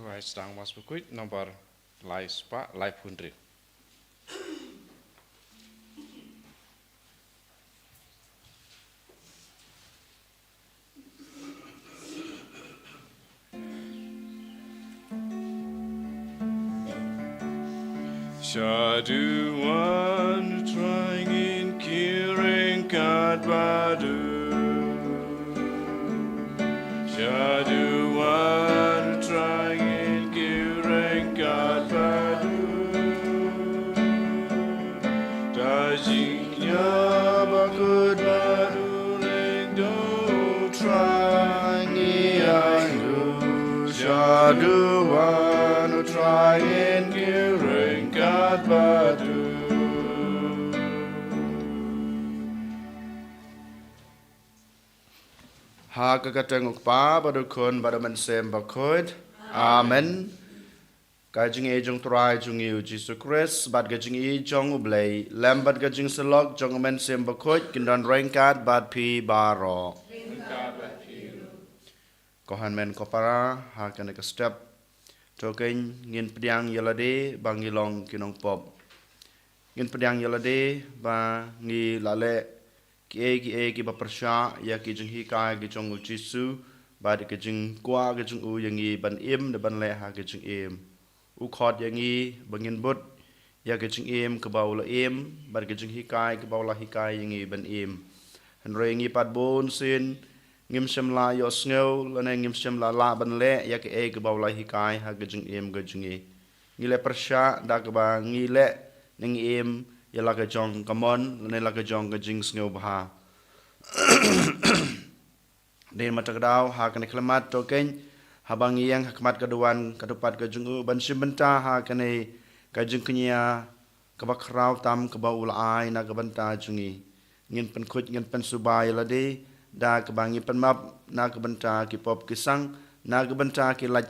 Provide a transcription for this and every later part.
Vai sedang mas bukuit nomor lai spa lai pundri. Syaduan trying in kiring kat badu. Syaduan trying in kiring kat badu. Dajinya bakut badu ring do trying in Syaduan trying in kiring kat badu. Ha kakateng ukpa badukun badaman sem bakut. Amen. Kajing ejong try jung yu Jesus Christ bad kajing ejong ublay lambat kajing selok jong men sem bakut kindan rengkat bad pi baro. Kohan men kopara ha kana ka step token ngin pediang yalade bangilong kinong pop. Ngin pediang yalade ba ngi lale ki bapersya ya ki jing hikai ki jong jisu ba de ki jing kwa ki jing u yang i ban im de ban le ha ki jing im u khot yang i bangin but ya ki jing im ke bau la im ba ki jing hikai ke bau la hikai yang i ban im han re ngi pat bon sin ngim sem la yo sngo la ne ngim sem la ban le ya ki ke bau la hikai ha ki jing im ke jing i ngi le persya da ke ba ngi le ning im ya la ka jong kamon ne la ka jong ka jing sngo bha den matagdaw ha kan klamat token habang yang hakmat kaduan kadupat ka jungu ban simbenta ha kan ka jing knya ka bakraw tam ka baul ai na ka banta jungi ngin pen khut ngin pen subai la de da ka bangi pen map na ka banta ki pop ki sang na ka banta ki lat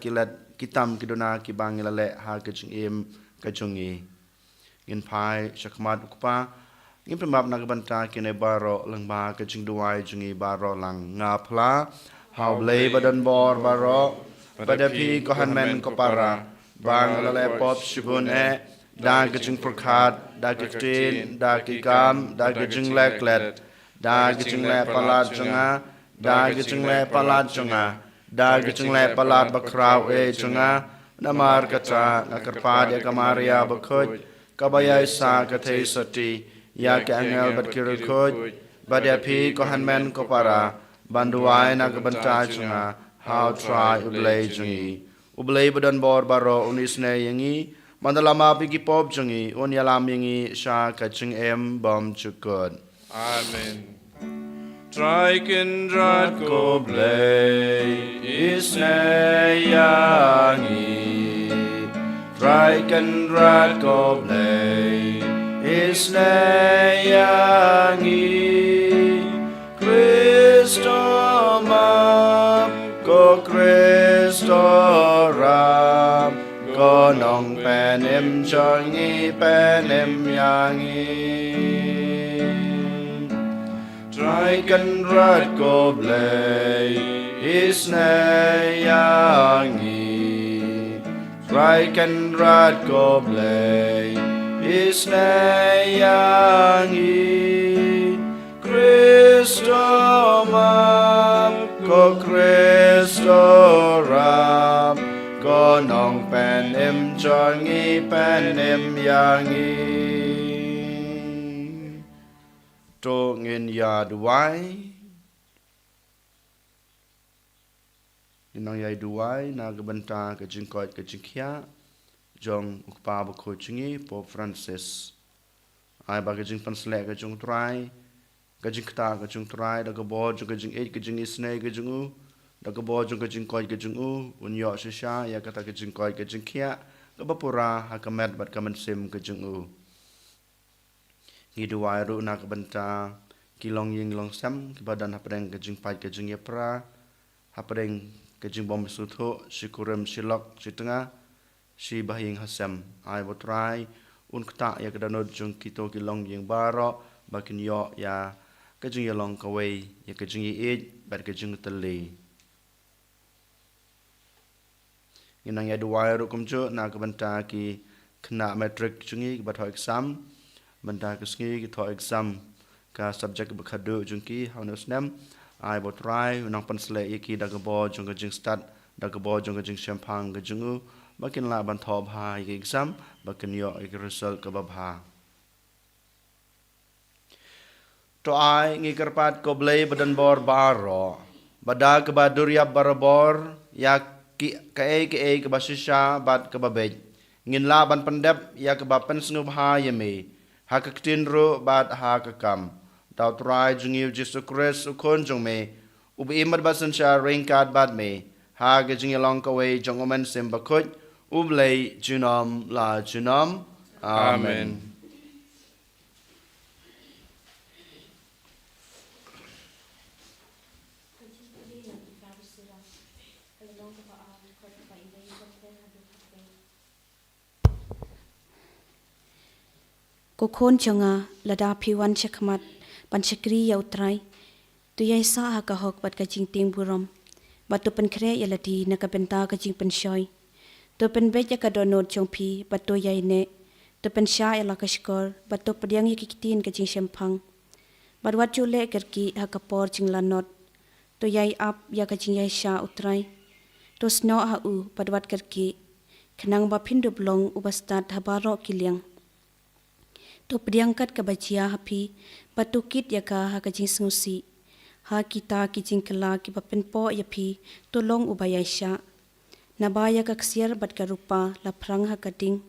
ki tam ki dona ki bangi la le ha ka jing em ka jungi ngin pai shakmat ukpa ngin pemab nak banta kine baro lang ba ka jing duai jungi baro lang nga phla haw blei badan bor baro padapi kohan men kopara bang lale pop shibun da ka jing prokhat da ka tin da ki kam da ka jing leklet da ka jing le palat janga da ka jing le palat janga da ka jing le palat bakraw janga namar kata nakarpad ya kamaria bakhoj kabaya sa kathe sati ya ke angel bat kirul khoj badya phi kohan men kopara banduai na kabanta chunga how try ublay jungi ublay badan bor baro unisne yangi mandalama pi ki pop jungi onyalam yangi sha kaching em bom chukod amen try kindrat ko blay isne yangi try kindrat ko blay isne yangi Kristo ma ko Kristo ram ko nong penem changi penem yangi try kindrat ko blay isne yangi try kindrat ko blay isne yangi Kristo ma ko Kristo ram ko nong penem changi penem yangi to ngin ya duai inang yai duai na gebenta ke jingkot ke jingkia jong ukpa ba ko jingi Pope Francis ai ba ke jing pansle ke jong try ke jing kta ke jong try da ke bo jong ke jing 8 ke jing isne ke jong u da ke bo jong ke jing koi ke jong u un yo shisha ya kata ke jing koi ke jing kia ke ba pura ha kamet bat kamen sim ke jong u ngi duai ru na ke benta kilong ying long sam ke badan ha preng ke jing pai ke jing ya pra ha preng ke jing bom sutho sikurem silok sitengah si bahing hasam ai botrai un kta ya kedanot jung kito kilong ying baro bakin yo ya ke jing yalong kawai ya ke jing it bat ke jing tele Nginang ya dua rukum jo na ke benta ki kena metrik jungi ke batho exam. Benta ke sengi ke tho exam ka subjek bekadu jungki haunus nem. Ai bo try nang pensle iki da ke bo jung ke jing start da ke bo jung ke jing champang ke jungu. Bakin la ban tho bha iki exam bakin yo iki result ke babha. To ai ngi kerpat ko blei badan bor baro. Bada ke baduria barabor ya ki ke basisha bad ke babej. Ngin la ban pendep ya ke bapen sngub ha yeme. Ha ke tinro bad ha ke kam. Tau try jungi Jesu Christ ukon jong me. Ubi imad basan sha ringkat bad me. Ha ke jungi long kawai jong omen sim bakut. Ublei junam la junam. Amen. Ko kon changa lada piwan chakmat panchakri yautrai tu yai sa ha ka hok bat ka jing ting burom bat tu pen kre ya ladi na ka benta ka jing pen shoy tu pen bet ya ka donot chong pi bat tu yai ne tu pen sha ya la ka skor bat tu pediang ya kitin ka jing shempang bat wat chu le ker ki ha ka por jing lanot tu yai ap ya ka jing yai sha utrai tu sno ha u bat wat ker ki kenang ba pindu blong ubastat ha baro kiliang to priangkat ka bachia hapi patukit ya ka ha ka jing snusi ha kita ki jing kala ki papen po ya phi to long ubaya sha nabaya ka ksiar bat ka rupa la phrang ha ka ding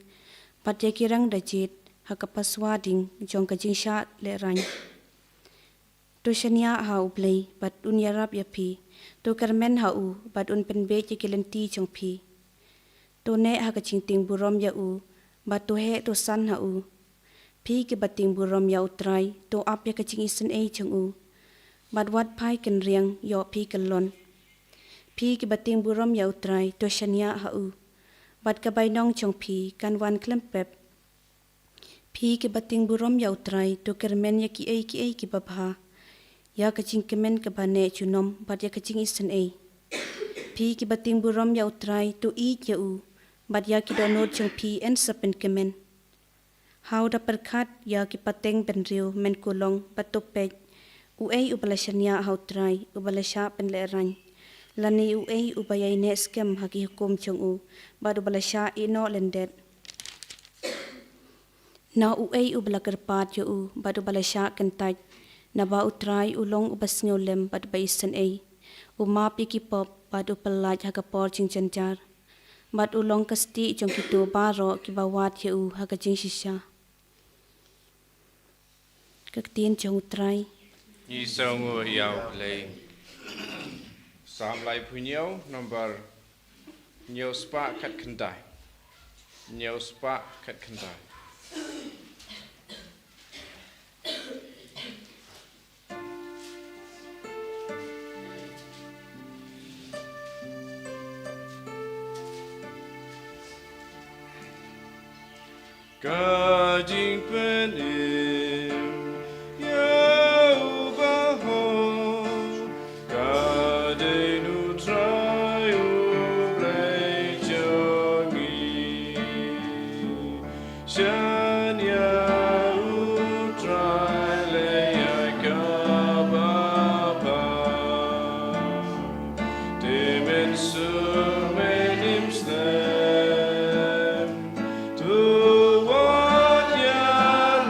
pat ya kirang da jit ha ka paswa ding jong ka jing sha le rang to shania ha ublei bat un yarap ya phi to karmen ha u bat un pen be ki kelenti jong phi to ne ha ka jing ting burom ya u bat to he to san ha u Pi ke bating burom ya utrai to ap ya kaching isen ei chung u. Bad wat pai ken riang yo pi kelon. Pi ke bating burom ya utrai to shania ha u. Bad ka bainong chung pi kan wan klempep. Pi ke bating burom ya utrai to kermen ya ki ei ki babha. Ya kaching kemen ke bane chunom bad ya kaching isen ei. Pi ke bating burom ya utrai to i ya u. Bad ya ki donot chung pi en sapen kemen. Hau da perkat ya ki pateng benriu men kulong patupej uei ubalashania hau trai ubalasha penleran lani uei ubayai ne skem haki hukum chung u bad ubalasha ino lendet na uei ubalakerpat yo u bad ubalasha kentaj na ba utrai ulong ubasngolem bad baisen ei uma piki pop bad upalaj hakapor ching chanjar bad ulong kasti chung kitu baro ki bawat yo u hakajing shisha Kaktiin chong trai. Yi songo yao play. Sam lai punyo number nyo spa kat kendai. Nyo spa kat kendai. Kajing penim to what ya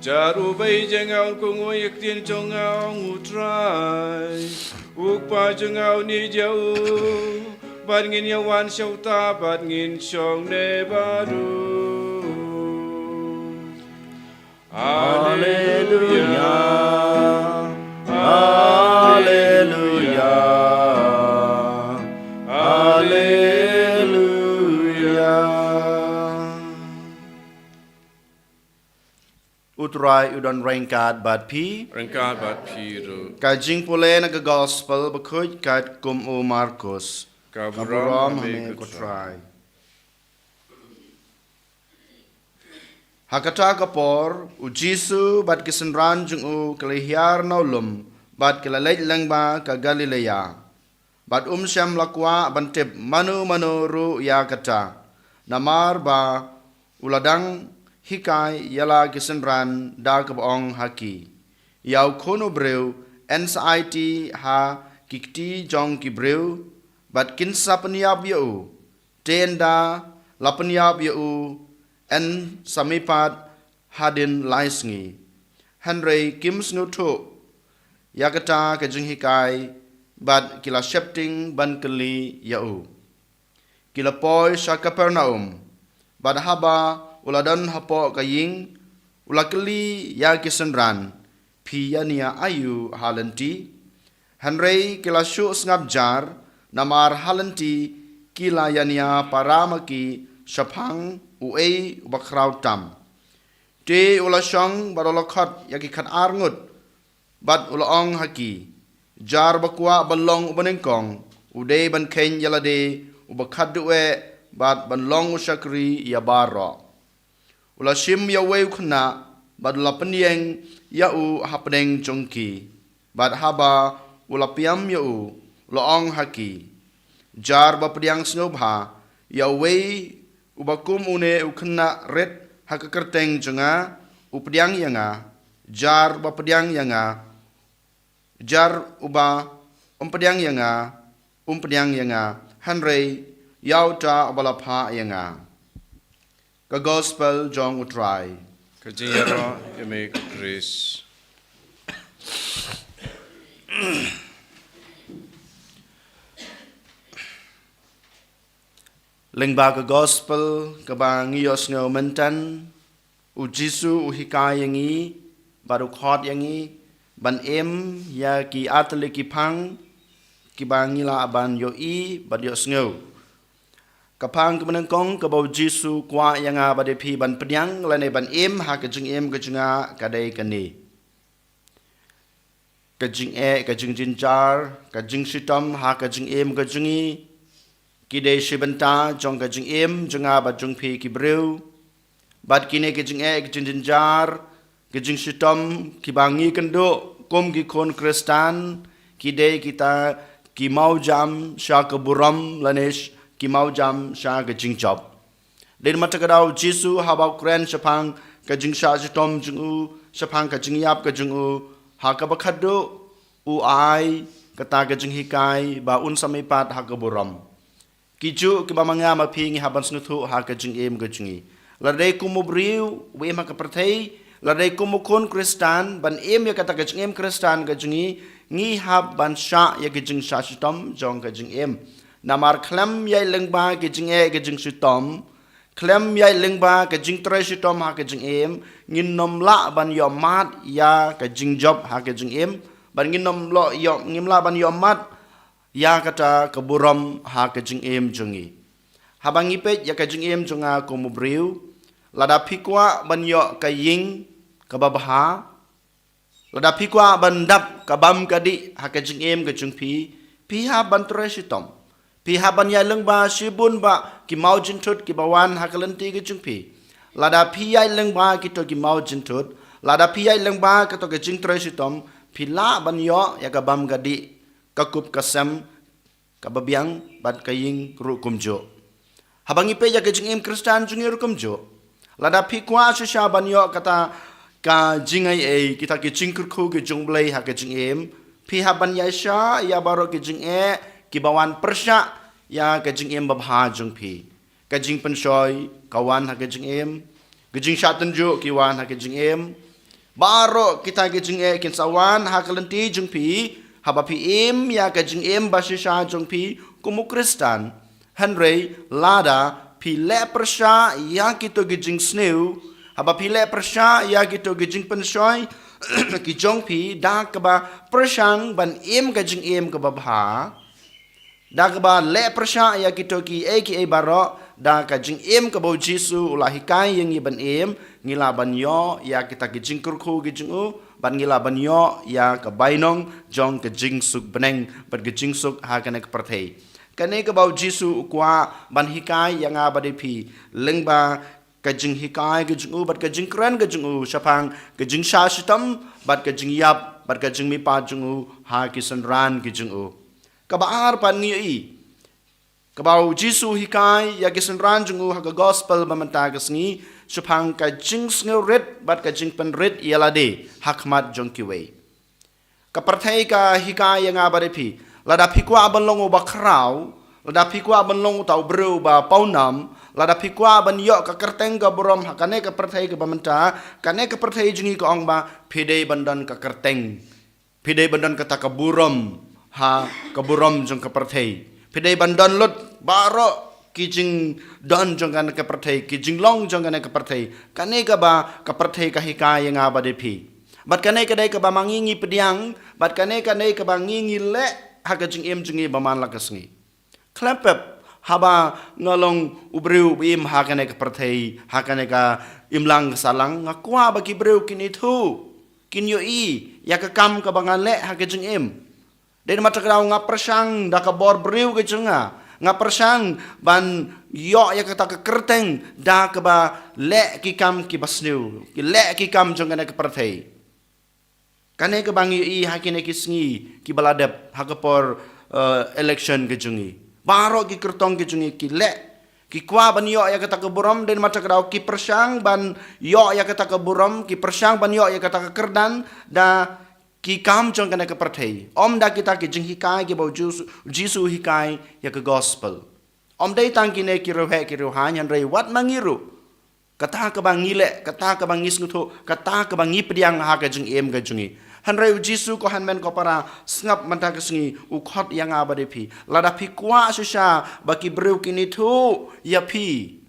Jaru bay jengau kungu yaktin jongau ngutrai ukpa jengau ni jauh bat ngin yawan syauta bat ngin syong ne baru. Haleluya, Haleluya, Haleluya. Utrai udon rengkat bat pi Rengkat bat piru kajing pule na gospel bakuj kat kum u Markus kaburam hame kutrai hakata kapor u Jisu bat kisenran jung u kelihiar naulum bat kilalej lengba ka Galilea bat syam lakwa bantip manu ru ya kata namar ba uladang hikai yala kisenran da kabong haki yau kono breu NSIT ha kikti jong ki breu bat kinsa peniap yau tenda la peniap yau en samipat hadin laisngi Henry Kim snutu yakata ke jing hikai bat kila shepting ban keli yau kila poi sha Kapernaum bat haba uladan hapo kaying ulakeli ya kisenran piyania ayu halanti Henry kila shu ngap jar namar halanti kila yania paramaki shapang uei bakrau tam te ulashong barolokhat yaki khat arngut bat ulaong haki jar bakwa balong ubanengkong ude ban ken yalade ubakhat duwe bat banlong ushakri yabaro ula shim ya weu khna bad la penieng ya u hapneng chongki bad haba ula piam ya u loong haki jar ba pediang snobha ya wei ubakum une u khna red hakakerteng jonga u pediang yanga jar ba pediang yanga jar uba pediang yanga Henry yauta abalapha yanga ka gospel jong utrai kajiyaro emek Chris lengba ka gospel ka bang yos ngau mentan u Jisu u hikai yangi baru khot yangi ban em ya ki atli ki phang ki bangila ban yo I bad yos ngau kapang kemenang kong kabau Jisu kwa yang abade pi ban penyang lane ban em ha kejing em kejinga kadai kani kejing jinjar kejing sitam ha kejing em kejingi kidai shibanta jong kejing em jenga ba jong pi kibreu bat kine kejing jinjar kejing sitam kibangi kendo kom ki kon kristan kidai kita ki mau jam sha keburam lanesh ki mau jam sha ke jingjob den matakadau Jisu habau kren shapang ke jingsha jitom jungu shapang ke jingyap ke jungu ha ka bakhadu u ai kata ke jinghikai ba un samipat ha ka buram kiju ki ba manga ma phi ngi haban snuthu ha ke jingem ke jingi ladai kumubriu we ma ka prathai ladai kumukun kristan ban em ya kata ke jingem kristan ke jingi ngi hab ban sha ya ke jingsha jitom jong ke jingem namar klem yai lengba ke jing ke jing sitom klem yai lengba ke jing tre sitom ha ke jing em ngin nom la ban yo mat ya ke jing job ha ke jing em ban ngin nom lo yo ngim la ban yo mat ya kata ke buram ha ke jing em jungi habangi pe ya ke jing em junga ko mubriu lada pikwa ban yo ke ying ke babha lada pikwa ban dap ke bam kadi ha ke jing em ke jing pi ha ban tre sitom pi haban ya lengba shibun ba ki mau jintut ki bawan hakalanti ki jungpi lada pi ya lengba ki to ki mau jintut lada pi ya lengba ka to ke jingtre sitom pi la ban yo ya ka bam gadi ka kup kasam ka babiang bat kaying ru kumjo habangi pe ya ke jingim kristan jungi ru kumjo lada pi kwa sha ban yo kata ka jingai kita ki jingkur khu ki jungblai ha ke jingim haban ya sha ya baro ke jing kibawan persya ya ke jing babha jung pi ke jing pensoi kawan ha ke jing gejing syatan ju kiwan ha ke jing baro kita ke jing kin sawan ha kalenti jung pi haba pi ya ke jing basisha jung pi kumu kristan Henry lada pi le persya ya kito gejing sneu haba pi le persya ya kito gejing pensoi ki jong pi da kaba persang ban gejing kaba bha da kaba le persya ya kito ki baro da gejing kaba Jisu ulah hikai yang ban ngila ban yo ya kita gejing kurku gejing ban ngila ban yo ya ka bainong jong gejing suk beneng ban gejing suk ha kana perthei kane kaba Jisu kwa ban hikai yang abade pi lengba kajing hikai kajing bat kajing kran kajing sapang kajing sha sitam bat kajing yap bat kajing mi pa jung ha kisan ran kajing kabar pan ngi kabau Jisu hikai ya kisan ran jung ha gospel mamanta kasngi sapang kajing sngoret bat kajing penret yalade hakmat jong kiwe kaparthai ka hikai yang abare pi lada pikwa banlong ba krau lada pikwa banlong tau bro ba paunam lada pikwa ban yo ka kerteng ka borom hakane ka perthai ka bamenta kane ka perthai jungi ka ong ba pidei bandan ka kerteng pidei bandan ka ta ka burom ha ka burom jong ka perthai pidei bandan lot baro kijing don jong kan ka perthai kijing long jong kan ka perthai kane ka ba ka perthai ka hikaya nga ba de pi bat kane ka dai ka ba mangingi pediang bat kane ka ba ngingi le ha ka jing jungi ba man la ka sngi klepep haba ngalong ubreu im hakane ka perthei hakane ka imlang salang ngakwa bagi breu kini thu kinyo ya ka kam ka bangan le ha ka jing den matakraw nga persang da ka bor breu ka junga nga persang ban yo ya ka ta ka kerteng da ka ba le ki kam ki basnu ki le ki kam junga ka perthei kane ka bangi hakine ki sngi ki baladep ha ka por election ka jungi baro ki kertong ki jungi ki le ki kwa ban yo ya kata ke buram den mata kadau ki persang ban yo ya kata ke buram ki persang ban yo ya kata ke kerdan da ki kam jong kana ke perthei om da kita ki jing hikai ki bau Jisu hikai ya ke gospel om dai tang ki ne ki rohe ki rohan yan rei wat mangiru kata ke bang ngile kata ke bang ngisnutho kata ke bang ngipdiang ha ka jing ga jungi Hanrei Jisu ko hanmen ko para sngap manta kesngi ukhot yang abade pi lada pi kwa susha baki breu kini thu ya pi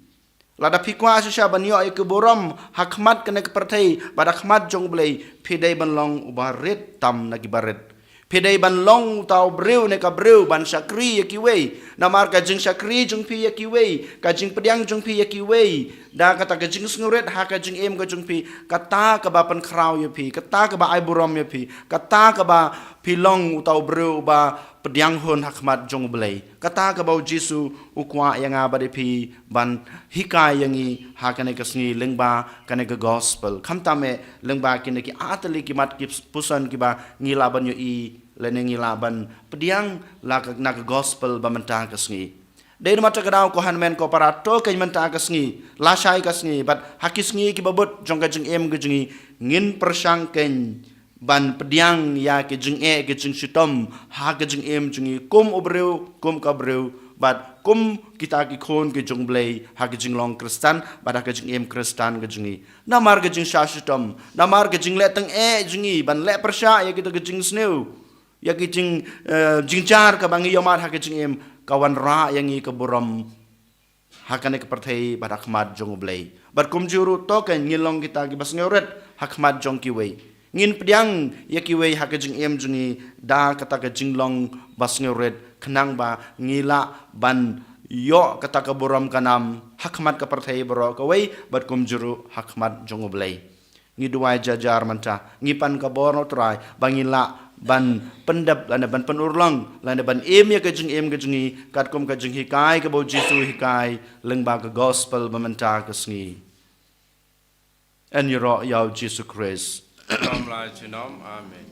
lada pi kwa susha banyo ke borom hakmat kene ke perthei bada khmat jong blei pi dai banlong ubaret tam nagi baret pi dai banlong tau breu ne ka breu ban sakri ya kiwei namar ka jing sakri jong pi ya kiwei ka jing pediang jong pi ya kiwei da kata ka jing snguret ha ka jing ka jong pi kata ka ba pan krau ya pi kata ka ba ai borom ya pi kata ka ba pilong tau breu ba pediang hon hakmat jong blei kata ka ba Jisu ukwa yang abade pi ban hikai yangi ha kane ka sngi lengba kane ka gospel khamtame lengba kine ki atali ki mat ki pusan ki ba ngilaban yo lenengi laban pediang la na gospel ba mentang kasngi dei mata kadau ko hanmen ko para to kai mentang kasngi la shai kasngi bat hakisngi ki babot jong ka jing gejingi ngin persang ken ban pediang ya ke jing ke jing sitom ha ke jing jungi kum obreu kum ka breu bat kum kita ki khon ke jong blei ha ke jing long kristan bat ha ke jing kristan ke jingi namar ke jing shasitom namar ke jing le teng jingi ban le persya ya kita ke jing sneu ya kijing jingjar ka bangi yomar ha kijing kawan ra yang i ke borom hakane ke perthei bar hakmat jong blei bar kumjuru to kan ngilong kita ki bas ngeuret hakmat jong kiwei ngin pediang ya kiwei ha kijing jungi da kata ke jinglong bas ngeuret kenang ba ngila ban yo kata ke borom kanam hakmat ke perthei boro kawei bar kumjuru hakmat jong blei ngi duai jajar manta ngipan ka boro trai bangila ban pendap lana ban penurlang lana ban ya kejungi katkum kejung hikai ke bau Jisu hikai lengba ke gospel mementa ke sngi en yoro yau Jisu Christ Nom lai chinom amen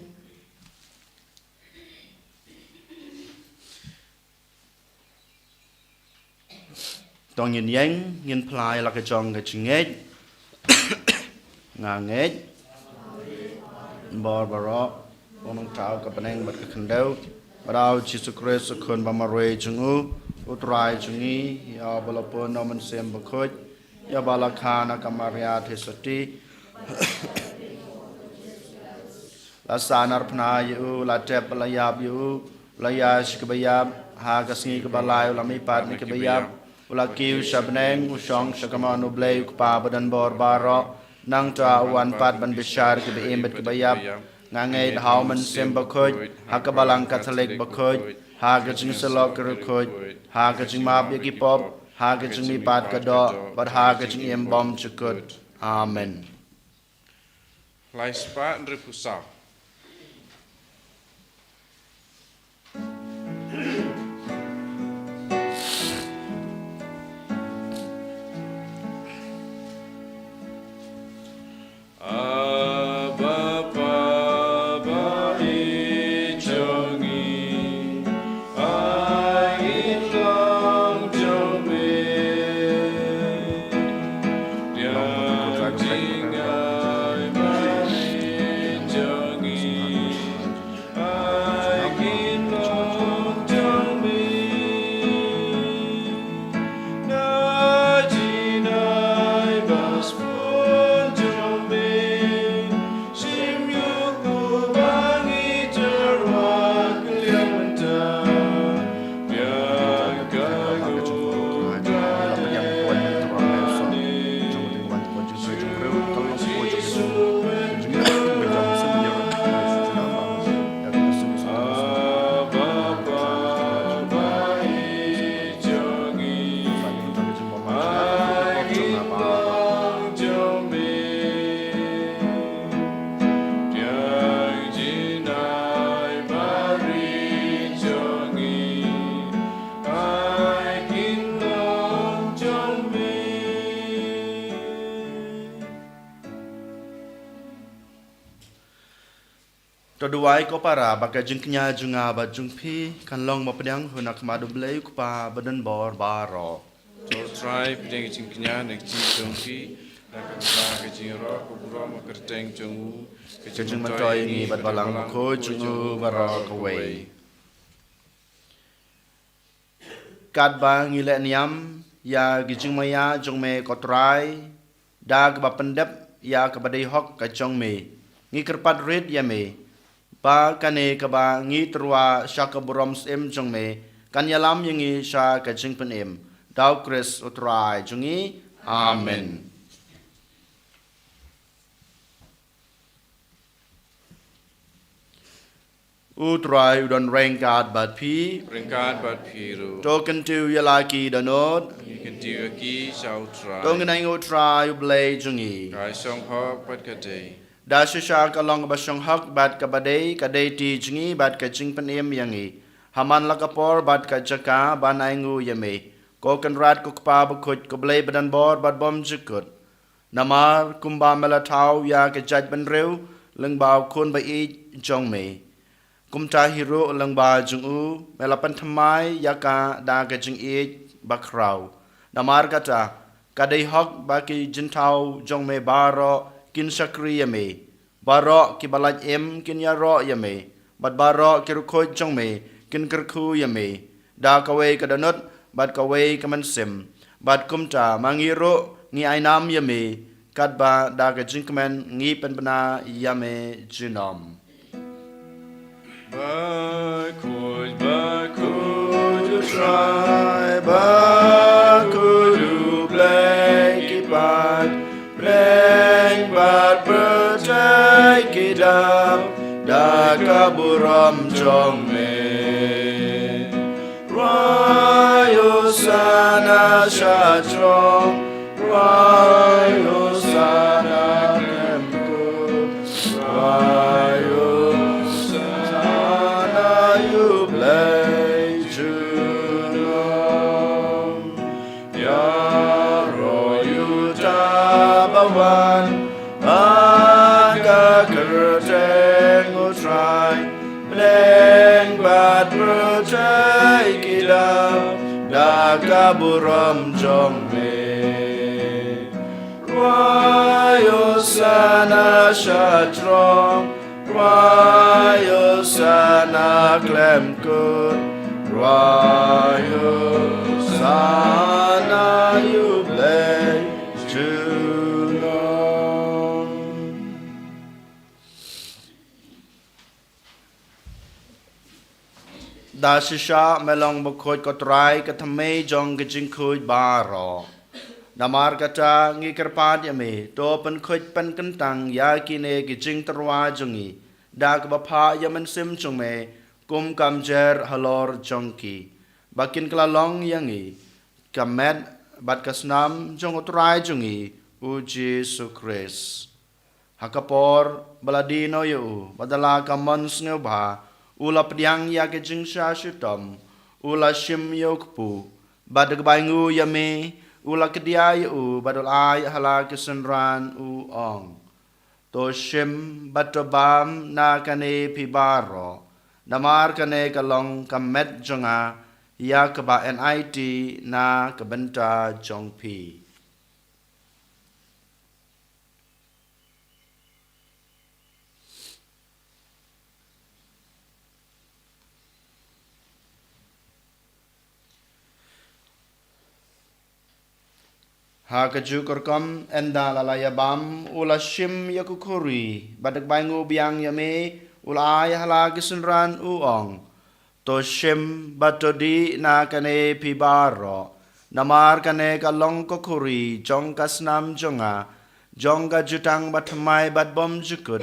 tong yin yang yin plai la ke jong ke chingej ngangej barbaro Onong tau ka peneng bat ka kendau. Barau Jesus Christ kun ba marwe jungu. Utrai jungi ya balapun nomen sem bakoj. Ya balakana kamaria tesati. La sanar pna yu la tep la yab yu la yash ke bayab ha kasngi ke balai la mi pat ni ke bayab ula kiu shabneng usong shakamanu blay pa badan bor baro nang ta wan pat ban bishar ke be embet ke bayab ngangai hau man sem bakoj ha ka balang katolik bakoj ha ka jing selok ke rukoj ha ka jing mab ki pop ha ka jing mi pat ka do bat ha ka jing em bom chukut amen. Lai spa nripusau. Toduai ko para baka jengknya junga ba jungpi kan long ma pedang hunak madu blay kupa badan bor baro. So try pedang jingknya nek ji jongki nak ka ka jingro ko buro ma kerteng jongu Kejeng mentoy ni bat balang ko jungu baro kawai. Kat ba ngile niam ya gijing maya jong me kotrai dag ba pendep ya kabadai hok ka jong me ngikerpat red ya me. Ba kane kaba ngi terwa shaka burom sem jong me kan yalam yangi sha ka jing pen em dau Chris utrai jungi amen. Utrai udon rengkat bat pi ringkat bat piru token tu yalaki danod ikan tiu ki sau try tongen ang utrai ublay jungi kai song hok bat ka day da shisha ka long ba shong hak bat ka badai ka dei ti jungi bat ka jing pen em yangi haman lakapor bat ka jaka banangu yame ko kan rat ko pa ba khut ko blay badan bor bat bom jikut namar kumba mela thau ya ka jaj ban reu leng baw khun ba i jong me kumta hero lang ba jung u melapan thamai yaka da ka jing e bakrau namar kata kadai hok ba ki jintau jong me baro kin sakri yame baro ki balaj em kin ya ro yame bat baro ki rukho jong me kin kerku yame da ka we ka danot bat ka we ka man sim bat kumta mangiro ngi ainam yame kat ba da ka jing kmen ngi pen bana yame jinom. Bakud you try, Bakud you blank bad, blank bad percaya kita dah kaburam jong me. Rayo sana syajong, rayo sana temku, rayo aga kerteng utrai bleng bat percaya kita dah kaburam jong me rayo sana syajong Royal sana klem kut Royal sana you play too long. Da shisha melong bukhoy kotrai katame jong gijing kuy baro. Namar kata ngikerpad yame to pen kuy pen kentang ya kine gijing terwa jongi. Da kebapa yamen sim jongme kum kamjer halor jongki. Bakin kelalong yangi kamet bat kasnam jong utrai jongi uji sukres. Hakapor baladino yu badala kamon sngelba ula pediang ya gijing sha shutom ula shim yokpu badag baingu yame ula kedia yu badul ay hala kesenran u ong. To shim batobam na kane pibaro namar kane kalong kamet jonga ya keba NIT na kebenta jongpi. Ha kaju korkom enda lalaya bam ula shim yakukuri badak baingu biang yame ula ay hala kesenran uong to shim batodi na kane pibaro namar kane kalong kokuri jong kasnam jonga jong ka jutang batmai bat bom jukut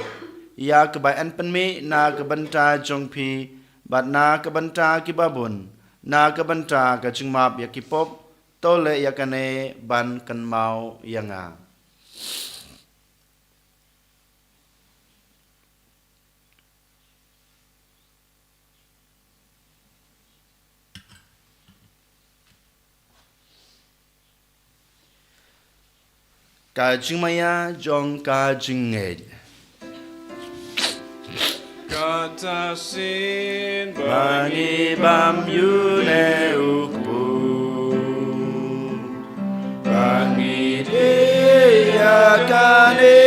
ya kebayan penmi na kebenta jongpi bat na kebenta kibabun na kebenta kajingmap yakipop tole yakane ban kan mau yanga. Kajing maya jong kajing ngej. Kata sin Bangi bam yune ukpu. Bangi dia kane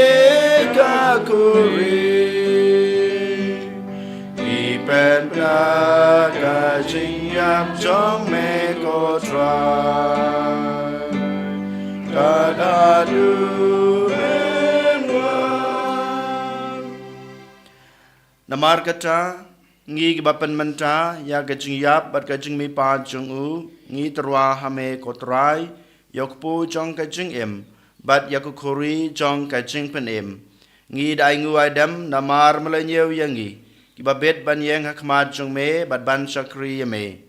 kakuri. Ipen pra kajing yap jong me kotrai. Kadadu menwan. Namar kata ngi bapan menta ya kajing yap bat kajing mi pa jong u ngi terwa hame kotrai yokpu jong kajing em bat yakukuri jong kajing pen em ngi dai ngu adam namar melenyew yangi kibabet ban yang hakmat jong me bat ban sakri yame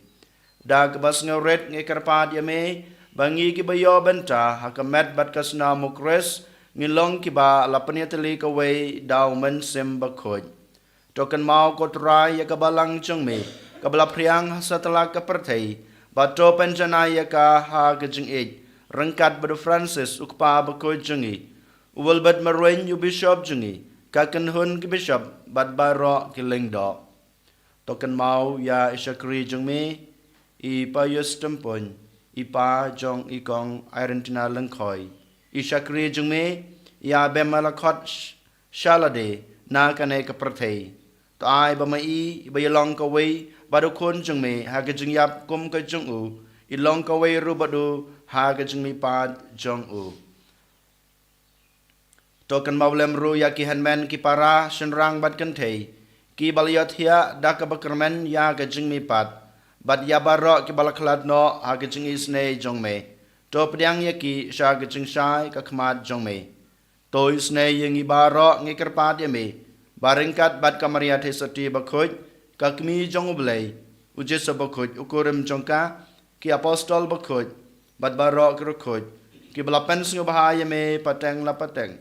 da kebas ngeret ngi karpat yame bangi kibayo benta hakamet bat kasna mukres ngilong kiba lapaniateli kawai daw men sim bakhoj token mau kotrai ya kabalang jong me kabala priang setelah kepertai bato penjana ya ka ha kajing ej rengkat badu Francis ukpa bakhoj jongi uwal bad marwen yu bishop jongi kaken hun ki bishop bad baro ki lengdo token mau ya isakri jong me I pa yus tempon ipa jong ikong Argentina lengkoi isakri jong me ya bemalakot shalade na kane kepertai to ai ba mai ba yalong ka wei badu kon jong me ha ka jing yap kum ka jong u ilong ka wei ru badu ha ka jing mi pa jong u to kan mawlem ru ya ki hanmen ki para senrang bat kan thei ki balyot hia da ka bakermen ya ka jing mi pat bat ya baro ki balaklat no ha ka jing isne jong me to pdiang ya ki sha ka jing sai ka khmat jong me to isne yang i baro ngi kerpat ya me baringkat bat kamaria the sati bakhoj ka kmi jong ublei uje sa bakhoj ukurim jongka ki apostol bakhoj bat baro ki khoj ki balapen sing bahaya me pateng la pateng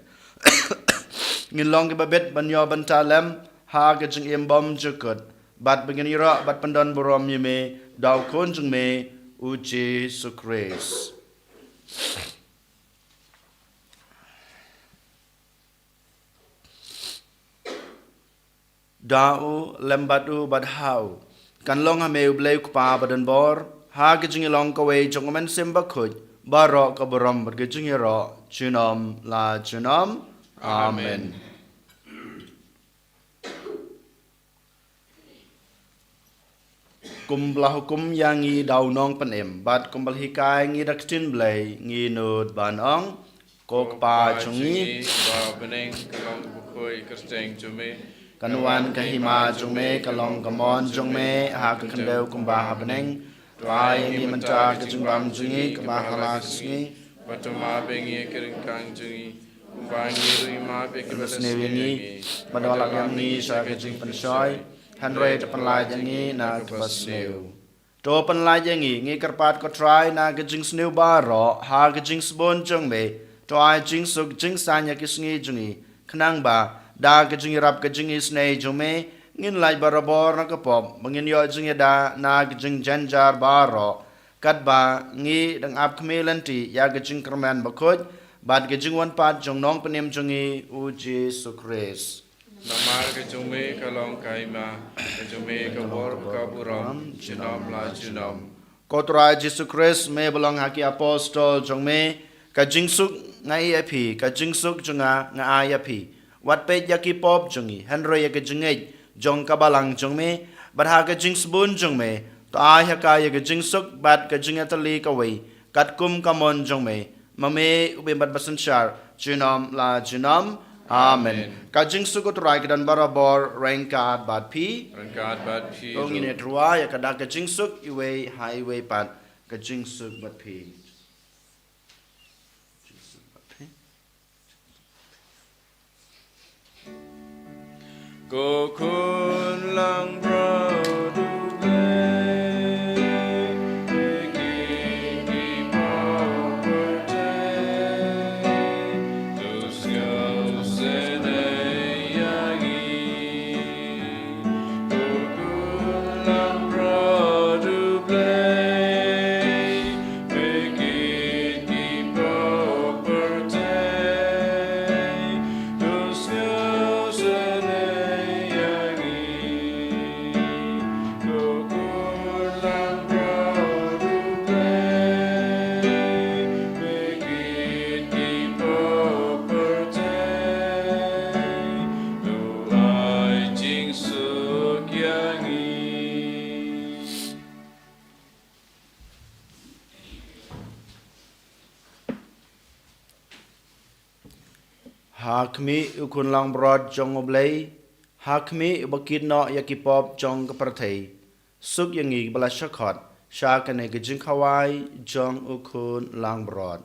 ngilong ki babet banyo bantalem ha ka jing em bom jukut bat begini ro bat pendon borom me daw kon jung me uje sukres dau lembatu badhau kan long hame ublei kupa badan bor ha gijing long ka wei jong men simba khoj baro ka borom bad gijing ro chunom la chunom amen belah hukum yang ngi dau nong penem bat kumbal hikai ngi dakstin blai ngi nut ban ong kok pa chungi ba beneng kalong bukoi kersteng jume kanuan kahima jungme kalong kamon jungme ha kendau kumba beneng Rai ngi menca kejungbam jungi kemahala kesungi Batuma bengi keringkang jungi kumbangi rima beki Snewi ngi badawalak yang ngi sa kejung pensoi Hanrei tepan lajangi na kebas snew To pen lajangi ngi kerpat ko try na kejung snew baro ha kejung sebon jungme To ai jing suk jing sanya kesungi jungi Kenang ba da kejung rap kejung snei jungme ngin lai barabor na kapop mengin yo jing da na jing janjar baro kat ba ngi dang ap kmelanti ya jing kerman bakoj bad jing wan pat jong nong penem jungi uji sukres Namar ke jume kalong kaima ke jume ke bor kaburam jinom la jinom kotra Jesu Christ me belong haki apostol jong me ka jing suk ngai api ka jing suk junga nga ayapi wat pe yaki pop jungi henro ya ke jingej jong kabalang jong me badha ka jing sabun jong me to ai ha ka ya ka jing suk bad ka jing atali ka wei kat kum kamon jong me mame ube bad basan shar jinom la jinom amen ka jing suk ko trai dan barabor rengkat bad pi rangkat bat pi ong ine trua ya ka da ka jing suk iwe highway pat ka jing suk bad pi Ko kun lang bro du play Making me birthday Those girls in a yagi Ko kun lang bro du play Making me birthday Those girls in a Hakmi ukun lang brod jong oblay Hakmi bakit no yakipop jong kapartay Suk yangi bala shakot Shakane gijing kawai jong ukun lang brod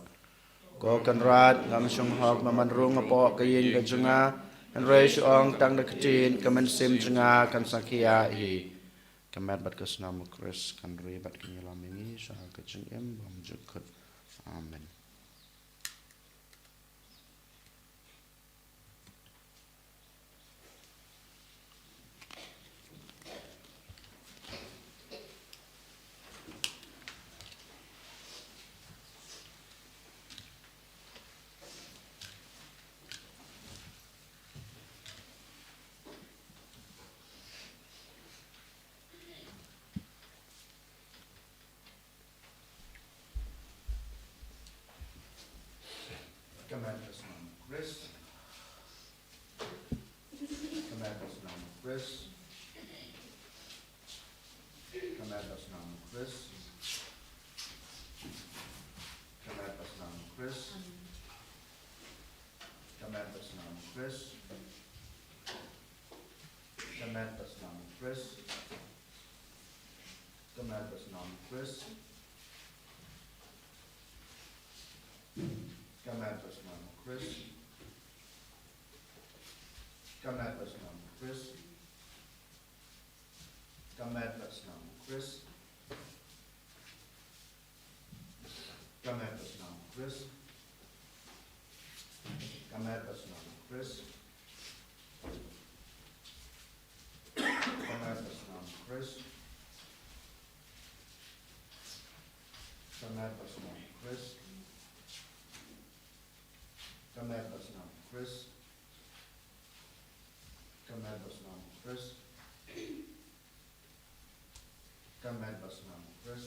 Ko kanrat ngam shong hok mamanrung apo kayin gajunga Henrei shuong tang dakatin kaman sim junga kan sakia hi Kamat bat kasnam Chris kanri bat kinyalamini Shah gajung em bam jukut Amen Command us now, Chris. Command us now, Chris. Command us now, Chris. Command us now, Chris. Command us now, Chris. Command us now, Chris. Command us now, Chris. Command us now, Chris. Command us now, Chris. Command us now, Chris. Command us now, Chris. Command us now, Chris. Command us now, Chris. Command us now, Chris. Command us now, Chris. Command us now, Chris. Command us now, Chris.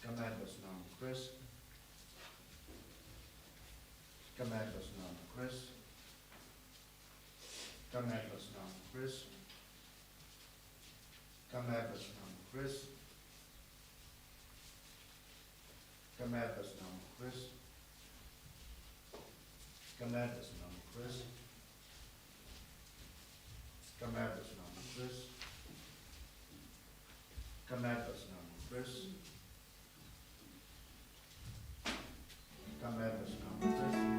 Command us now, Chris. Command us now, Chris. Kameras nam Chris. Kameras nam Chris. Kameras nam Chris. Kameras nam Chris. Kameras nam Chris. Kameras nam Chris. Kameras nam Chris.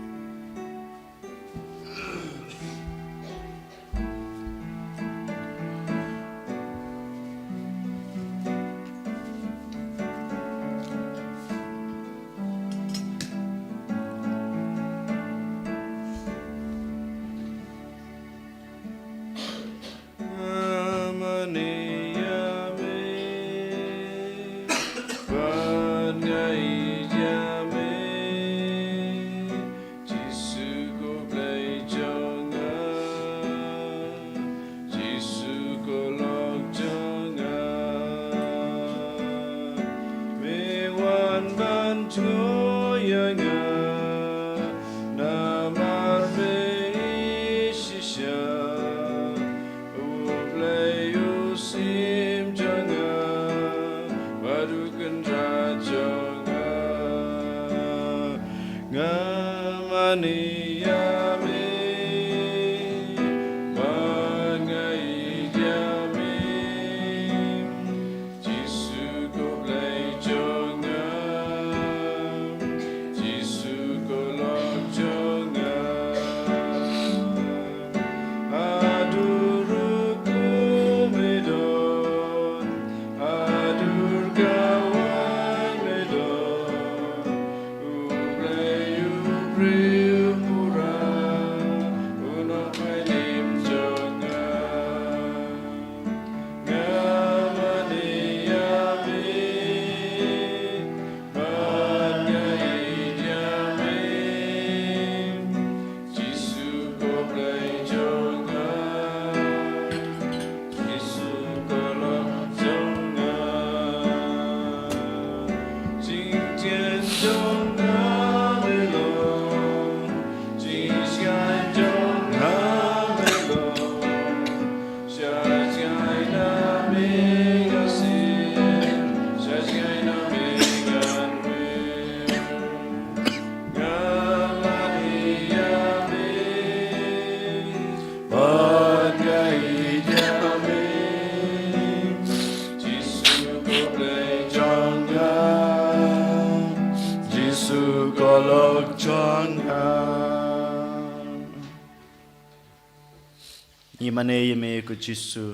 Imane yeme ku Jisu,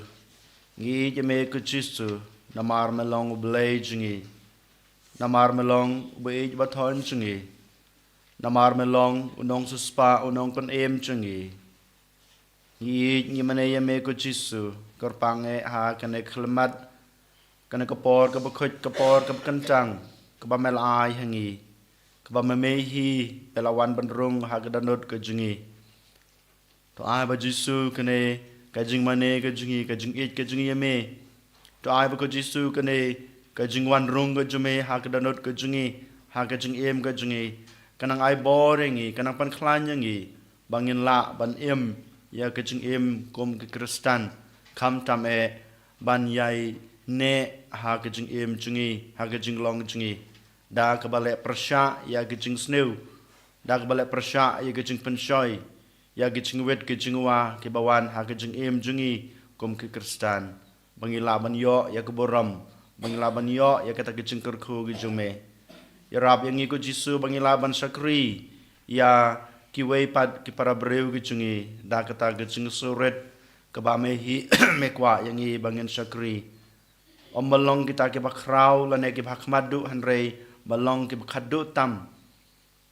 ngi yeme ku Jisu, namar melong blay jungi, namar melong beij baton jungi, namar melong unong suspa unong kon em jungi, ngi imane yeme ku Jisu, korpange ha kane kelmat, kane kapor kabakut kapor kabkencang, kabamelai hangi, kabamemehi pelawan benrung ha kedanut ke jungi. To ai ba Jisu kane kajing mane kajingi kajing it kajingi yame. To ai ba ko Jisu kane kajing wan rung kajume ha kadanot kajingi ha kajing em kajingi kanang ai boringi kanang pan klanyangi bangin la ban em ya kajing em kom ke Kristan kam tam e ban yai ne ha kajing em jungi ha kajing long jungi da kabale persya ya kajing sneu da kabale persya ya kajing pensoi ya gijing wet gijing wa ke bawan ha gijing em jungi kom ke Kristan bangila ban yo ya ke boram bangila ban yo ya kata gijing kerku gijume ya rab yang iko Jisu bangila ban sakri ya kiwei pad ki para breu gijungi da kata gijing suret ke bamehi mekwa yang i bangin sakri om balong kita ke bakrau lane ke bakmadu hanrei balong ke bakadu tam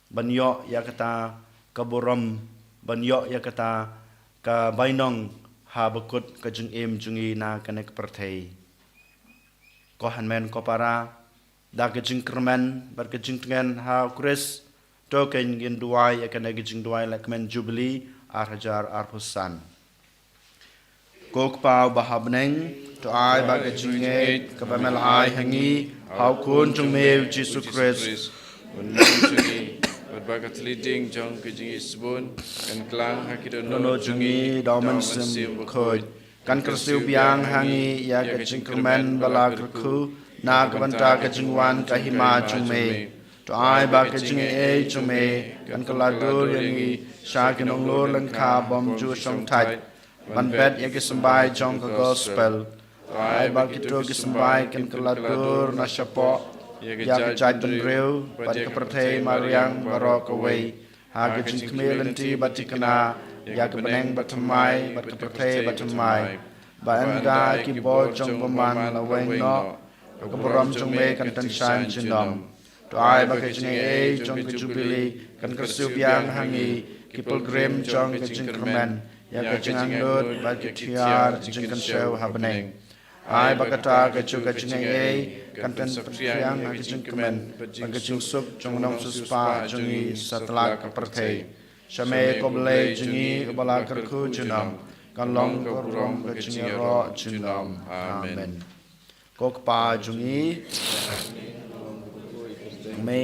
ban yo ya kata ke boram ban yo ya kata ka bainong ha bakut ka jung em jungi na kanek perthei ko hanmen ko para da ka jing kerman bar ka jing tengen ha kris to ken gin duai ya kanek jing duai lek men jubilee ar hajar ar husan ko pau bahabneng to ai ba ka jing e ka bamel ai hangi hau kun jung me Jesus Christ bagat leading jong kejing isbun kan klang hakidon Nono jungi dauman sim khoj. Kan kersiu biang hangi ya kejing kermen bala kerku. Na kabanta kejing wan kahima jume. To ai ba kejing e jume. Kan keladur yangi sha kinong lor lengka bom ju song tai. Ban bet ya kesembai jong ke gospel. To ai ba kito kesembai kan keladur na syapo. Ya kejai tenreu, bat kepertei mariang barok away. Ha kejing kemilenti batikana, ya kebeneng batamai, bat kepertei batamai. Ba anga ki bo jong paman laweng no, keberom jong me kan tenshan jindom. To ai ba kejing e jong ke jubili, kan kersiu biang hangi, ki pilgrim jong kejing kermen. Ya kejing andut, bat ketiar, jing kan show habeneng. Ai bakata kecil kecing kan pen yang kecing kemen kecing sup jong nom suspa jongi setelah kepertei shame koble jongi bala kerku junam kan long korom kecing ro junam amen kok pa jongi me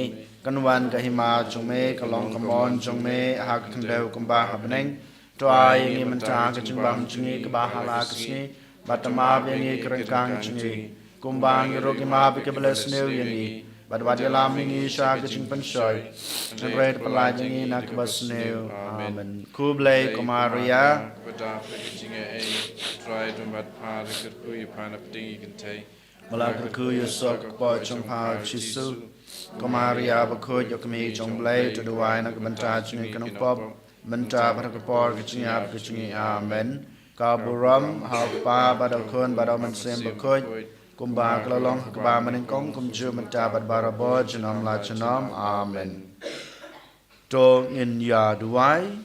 kanwan kahima jongme kalong kamon jongme hak kendau kembah habneng toa yang mentang kecing bang jongi kebahala kesni Batama yengi kerengkang jengi kumbang yerogi ma bekebeles new yengi badwadi lam yengi sha kecing pensoy ngred pelaj yengi nak bas new amen kublai komaria bada kejing e try to mat pa kerku ipan apting ikentai mala kerku yusok po chompa chisu komaria bakho yokmi chomblai to duai nak banta jengi kanong pop banta barakapor kecing amen Kaburam hapa badal kun badal mensem bakoj kumba kelalong keba meningkong kumju mencabat barabo jenam la jenam amen to in ya duai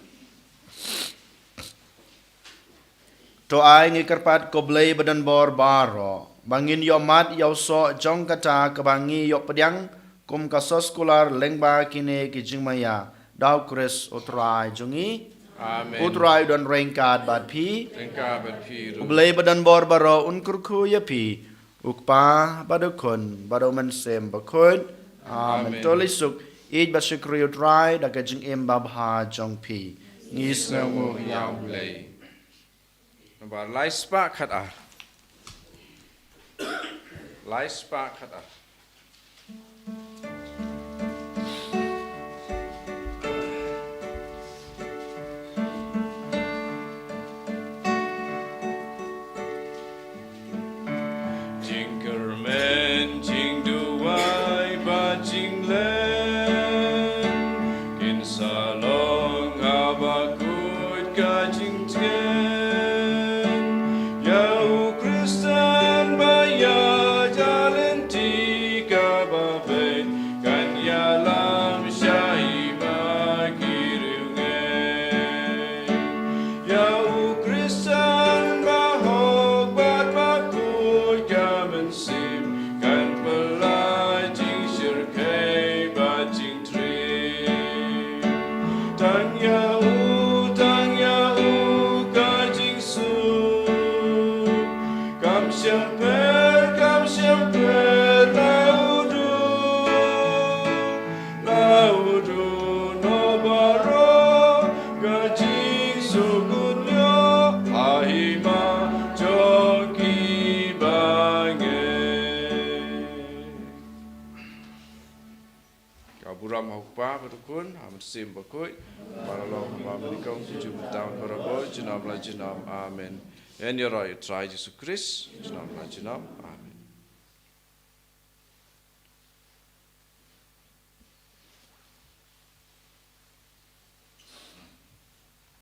to ai ngi kerpat koblei badan bor baro bangin yo mat yo so jong kata kebangi yo pediang kum kasos kular lengba kine kijing maya dau kres utrai jungi amen utrai don rengkat bad pi rengka bat pi ublei badan bor baro unkurku ya pi ukpa badukun bado mensem bakun amen tolisuk ij basikri utrai da kajing em babha jong pi ngis namu yang blai nomor laispa khatar laispa khatar Buram hukpa berukun amat sim bakoi para lo hamba menikong tujuh tahun berabo jenam la jenam amen. En yora try Jesus Christ jenam la jenam.